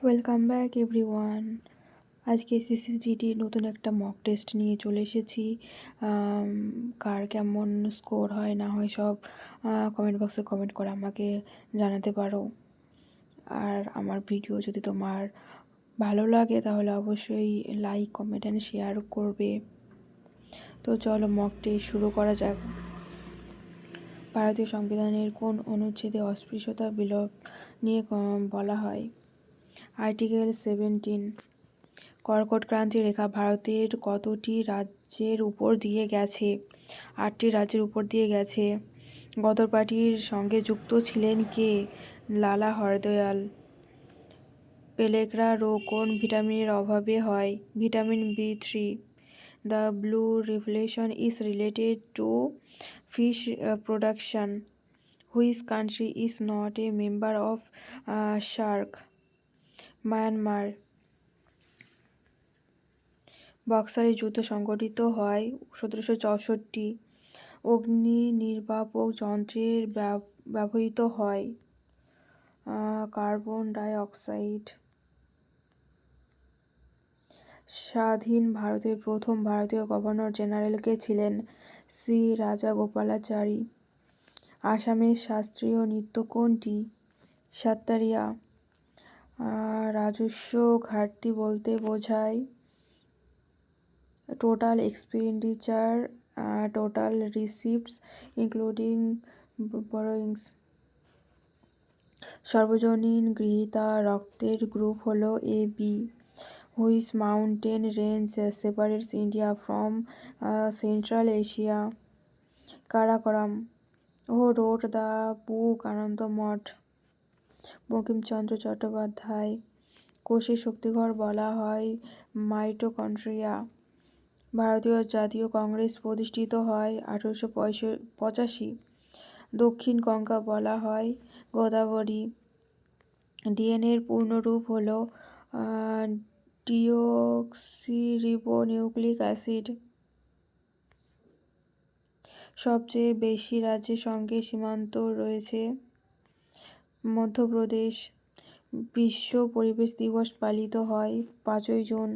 Welcome back everyone. আজকে সিসিজিডির নতুন একটা মক টেস্ট নিয়ে চলে এসেছি। কার কেমন স্কোর হয় না হয় সব কমেন্ট বক্সে কমেন্ট করে আমাকে জানাতে পারো। আর আমার ভিডিও যদি তোমার ভালো লাগে তাহলে অবশ্যই লাইক, কমেন্ট অ্যান্ড শেয়ার করবে। তো চলো মক টেস্ট শুরু করা যাক। ভারতীয় সংবিধানের কোন অনুচ্ছেদে অস্পৃশ্যতা বিলোপ নিয়ে বলা হয়? আর্টিকেল 17। কর্কট ক্রান্তি রেখা ভারতের কতটি রাজ্যের উপর দিয়ে গেছে? 8টি রাজ্যের উপর দিয়ে গেছে। গদর পার্টির সঙ্গে যুক্ত ছিলেন কে? লালা হরদয়াল। পেলেগ্রা রোগ কোন ভিটামিনের অভাবে হয়? Vitamin B3। The blue revolution is related to fish production. Which country is not a member of SAARC? Myanmar. বক্সারের যুদ্ধ সংঘটিত হয় 1764। অগ্নি নির্বাপক যন্ত্রের ব্যবহৃত হয় কার্বন ডাই অক্সাইড। স্বাধীন ভারতের প্রথম ভারতীয় গভর্নর জেনারেল কে ছিলেন? শ্রী রাজাগোপালাচারী। আসামের শাস্ত্রীয় নৃত্য কোনটি? সাত্তারিয়া। রাজস্ব ঘাটতি বলতে বোঝায় total expenditure, total receipts including borrowings. সর্বজনীন গৃহীতা রক্তের গ্রুপ হলো AB. Which mountain range separates India from central Asia? Karakoram. Who wrote the book Anandamath? Bankimchandra Chattopadhyay. কোষের শক্তিঘর বলা হয় মাইটোকন্ড্রিয়া। ভারতীয় জাতীয় কংগ্রেস প্রতিষ্ঠিত হয় 1885। দক্ষিণ গঙ্গা বলা হয় গোদাবরী। ডিএনএর পূর্ণরূপ হল ডিঅক্সিরিবোনিউক্লিক অ্যাসিড। সবচেয়ে বেশি রাজ্যের সঙ্গে সীমান্ত রয়েছে মধ্যপ্রদেশ। বিশ্ব পরিবেশ দিবস পালিত হয় 5ই জুন।